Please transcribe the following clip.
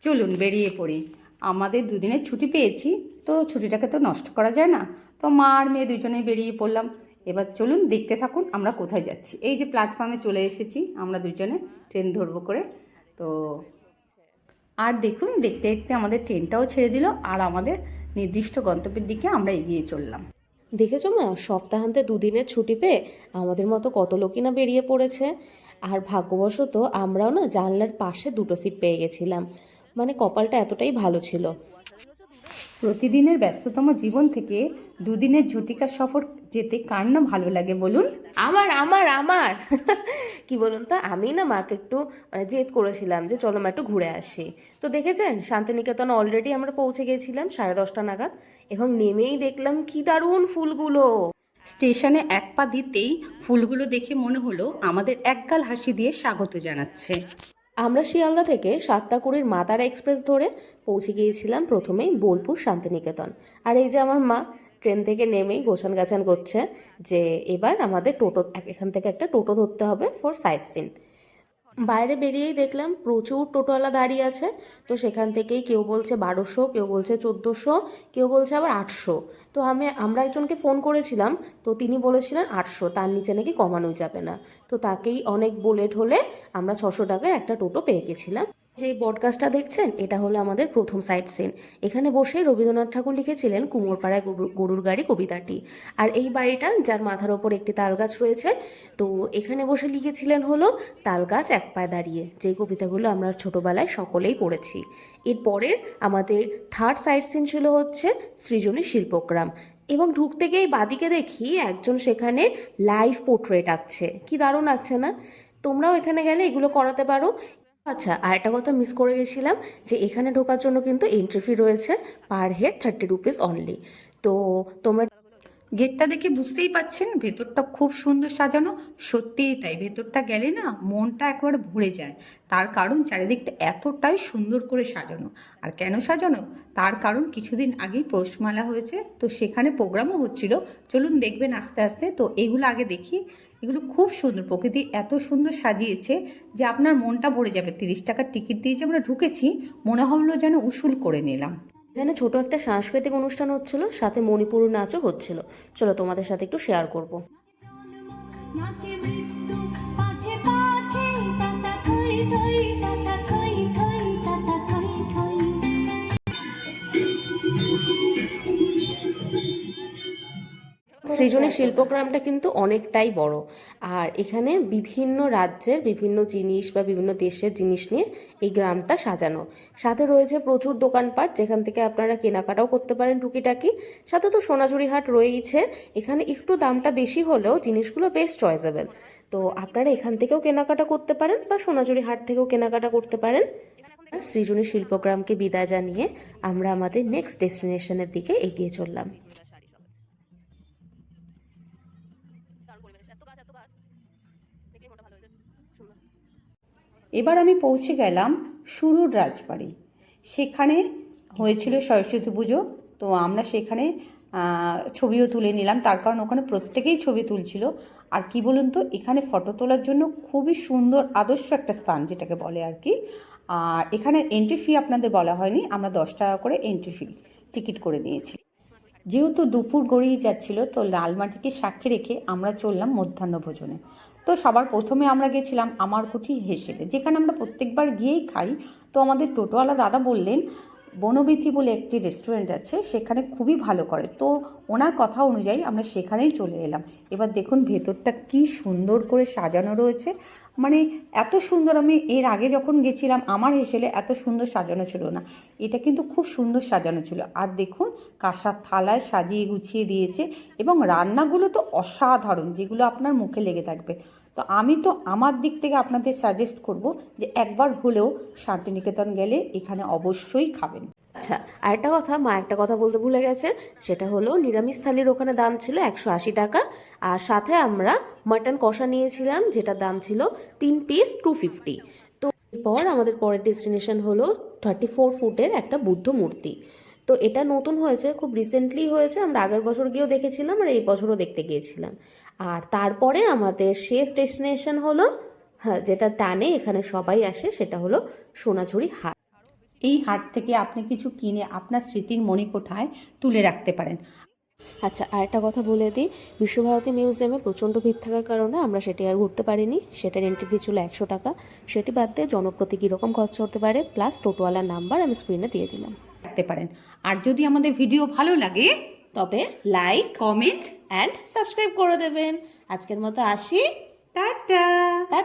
চলুন বেরিয়ে পড়ি। আমাদের দুদিনের ছুটি পেয়েছি, তো ছুটিটাকে তো নষ্ট করা যায় না। তো মা আর মেয়ে দুজনেই বেরিয়ে পড়লাম। এবার চলুন দেখতে থাকুন আমরা কোথায় যাচ্ছি। এই যে প্ল্যাটফর্মে চলে এসেছি আমরা দুজনে, ট্রেন ধরবো করে। তো আর দেখুন, দেখতে দেখতে আমাদের ট্রেনটাও ছেড়ে দিল, আর আমাদের নির্দিষ্ট গন্তব্যের দিকে আমরা এগিয়ে চললাম। দেখেছো মা, সপ্তাহান্তে দুদিনের ছুটি পেয়ে আমাদের মতো কত লোকই না বেরিয়ে পড়েছে। আর ভাগ্যবশত আমরাও না জানলার পাশে দুটো সিট পেয়ে গেছিলাম। মানে কপালটা এতটাই ভালো ছিল। প্রতিদিনের ব্যস্ততম জীবন থেকে দুদিনের ঝটিকা সফর যেতে কার না ভালো লাগে বলুন? আমার আমার আমার কি বলুন তো, আমি না মাকে একটু জেদ করেছিলাম যে চলো মা একটু ঘুরে আসি। তো দেখেছেন, শান্তিনিকেতন অলরেডি আমরা পৌঁছে গেছিলাম 10:30 নাগাদ, এবং নেমেই দেখলাম কি দারুণ ফুলগুলো। স্টেশনে এক পা দিতেই ফুলগুলো দেখে মনে হলো আমাদের একগাল হাসি দিয়ে স্বাগত জানাচ্ছে। আমরা শিয়ালদা থেকে 7টা 20 মাতারা এক্সপ্রেস ধরে পৌঁছে গিয়েছিলাম প্রথমেই বোলপুর শান্তিনিকেতন। আর এই যে আমার মা ট্রেন থেকে নেমেই গোছান গাছান করছে যে এবার আমাদের টোটো, এখান থেকে একটা টোটো ধরতে হবে ফর সাইট সিন। বাইরে বেরিয়েই দেখলাম প্রচুর টোটোওয়ালা দাঁড়িয়ে আছে। তো সেখান থেকেই কেউ বলছে 1200, কেউ বলছে 1400, কেউ বলছে আবার 800। তো আমরা একজনকে ফোন করেছিলাম, তো তিনি বলেছিলেন 800, তার নিচে নাকি কমানোই যাবে না। তো তাকেই অনেক বলে ঠলে আমরা 600 টাকায় একটা টোটো পেয়ে গেছিলাম। যে বটগাছটা দেখছেন, এটা হলো আমাদের প্রথম সাইট সিন। এখানে বসে রবীন্দ্রনাথ ঠাকুর লিখেছিলেন কুমোরপাড়ায় গরুর গাড়ি কবিতাটি। আর এই বাড়িটা, যার মাথার ওপর একটি তাল গাছ রয়েছে, তো এখানে বসে লিখেছিলেন হলো তাল গাছ এক পায়ে দাঁড়িয়ে, যেই কবিতাগুলো আমরা ছোটোবেলায় সকলেই পড়েছি। এরপরের আমাদের থার্ড সাইট সিন ছিল হচ্ছে সৃজনী শিল্পগ্রাম। এবং ঢুকতে গিয়েই বাদিকে দেখি একজন সেখানে লাইভ পোর্ট্রেট আঁকছে। কি দারুণ আঁকছে না? তোমরাও এখানে গেলে এগুলো করাতে পারো। আচ্ছা, আরেকটা কথা মিস করে গেছিলাম, যে এখানে ঢোকার জন্য কিন্তু এন্ট্রি ফি রয়েছে পার হেড 30 রুপিস অনলি। তো তোমরা গেটটা দেখে বুঝতেই পাচ্ছেন ভেতরটা খুব সুন্দর সাজানো। সত্যিই তাই, ভেতরটা গেলে না মনটা একেবারে ভরে যায়। তার কারণ চারিদিকটা এতটাই সুন্দর করে সাজানো। আর কেন সাজানো, তার কারণ কিছুদিন আগেই পৌষমেলা হয়েছে, তো সেখানে প্রোগ্রামও হচ্ছিল। চলুন দেখবেন আস্তে আস্তে। তো এগুলো আগে দেখি। এগুলো খুব সুন্দর, প্রকৃতি এত সুন্দর সাজিয়েছে যে আপনার মনটা ভরে যাবে। 30 টাকার টিকিট দিয়েছে, আমরা ঢুকেছি, মনে হলো যেন উসুল করে নিলাম। এখানে ছোট একটা সাংস্কৃতিক অনুষ্ঠান হচ্ছিল, সাথে মণিপুর নাচও হচ্ছিল। চলো তোমাদের সাথে একটু শেয়ার করব। সৃজনী শিল্পগ্রামটা কিন্তু অনেকটাই বড়। আর এখানে বিভিন্ন রাজ্যের বিভিন্ন জিনিস বা বিভিন্ন দেশের জিনিস নিয়ে এই গ্রামটা সাজানো। সাথে রয়েছে প্রচুর দোকানপাট, যেখান থেকে আপনারা কেনাকাটাও করতে পারেন টুকিটাকি। সাথে তো সোনাঝুরি হাট রয়েইছে। এখানে একটু দামটা বেশি হলেও জিনিসগুলো বেশ চয়েসেবল। তো আপনারা এখান থেকেও কেনাকাটা করতে পারেন বা সোনাঝুরি হাট থেকেও কেনাকাটা করতে পারেন। আর সৃজনী শিল্পগ্রামকে বিদায় জানিয়ে আমরা আমাদের নেক্সট ডেস্টিনেশনের দিকে এগিয়ে চললাম। এবার আমি পৌঁছে গেলাম শুরুর রাজবাড়ি। সেখানে হয়েছিল সরস্বতী পুজো। তো আমরা সেখানে ছবিও তুলে নিলাম, তার কারণ ওখানে প্রত্যেকেই ছবি তুলছিল। আর কি বলুন তো, এখানে ফটো তোলার জন্য খুবই সুন্দর আদর্শ একটা স্থান যেটাকে বলে আর কি। আর এখানে এন্ট্রি ফি আপনাদের বলা হয়নি, আমরা 10 টাকা করে এন্ট্রি ফি টিকিট করে নিয়েছি। যেহেতু দুপুর গড়িয়ে যাচ্ছিল, তো লালমাটিকে সাক্ষী রেখে আমরা চললাম মধ্যাহ্ন ভোজনে। তো সবার প্রথমে আমরা গেছিলাম আমার কুঠি হেসেলে, যেখানে আমরা প্রত্যেকবার গিয়েই খাই। তো আমাদের টোটোওয়ালা দাদা বললেন বনবিথি বলে একটি রেস্টুরেন্ট আছে, সেখানে খুবই ভালো করে। তো ওনার কথা অনুযায়ী আমরা সেখানেই চলে এলাম। এবার দেখুন ভেতরটা কি সুন্দর করে সাজানো রয়েছে। মানে এত সুন্দর, আমি এর আগে যখন গেছিলাম আমার হেসেলে এত সুন্দর সাজানো ছিল না। এটা কিন্তু খুব সুন্দর সাজানো ছিল। আর দেখুন কাঁসার থালায় সাজিয়ে গুছিয়ে দিয়েছে, এবং রান্নাগুলো তো অসাধারণ, যেগুলো আপনার মুখে লেগে থাকবে। তো আমি তো আমার দিক থেকে আপনাদের সাজেস্ট করব যে একবার হলেও শান্তিনিকেতন গেলে এখানে অবশ্যই খাবেন। আচ্ছা, আরেকটা কথা, মা একটা কথা বলতে ভুলে গেছে। সেটা হলো নিরামিষ থালির ওখানে দাম ছিল 180 টাকা। আর সাথে আমরা মাটন কষা নিয়েছিলাম, যেটার দাম ছিল 3 পিস 250। তো এরপর আমাদের পরের ডেস্টিনেশন হলো 34 ফুটের একটা বুদ্ধ মূর্তি। তো এটা নতুন হয়েছে, খুব রিসেন্টলি হয়েছে। আমরা আগের বছর গিয়েও দেখেছিলাম, আর এই বছরও দেখতে গিয়েছিলাম। আর তারপরে আমাদের শেষ ডেস্টিনেশন হলো, হ্যাঁ, যেটা টানে এখানে সবাই আসে, সেটা হলো সোনাঝুরি হাট। এই হাট থেকে আপনি কিছু কিনে আপনার স্মৃতির মণিকোঠায় তুলে রাখতে পারেন। আচ্ছা, আরেকটা কথা বলে দিই, বিশ্বভারতী মিউজিয়ামে প্রচণ্ড ভিড় থাকার কারণে আমরা সেটি আর ঘুরতে পারিনি। সেটার এন্ট্রি ফি ছিল 100 টাকা। সেটি বাদ দিয়ে জনপ্রতি কীরকম খরচা হতে পারে প্লাস টোটোওয়ালার নাম্বার আমি স্ক্রিনে দিয়ে দিলাম। রাখতে পারেন। আর যদি আমাদের ভিডিও ভালো লাগে তবে লাইক, কমেন্ট অ্যান্ড সাবস্ক্রাইব করে দেবেন। আজকের মতো আসি, টাটা। টাটা।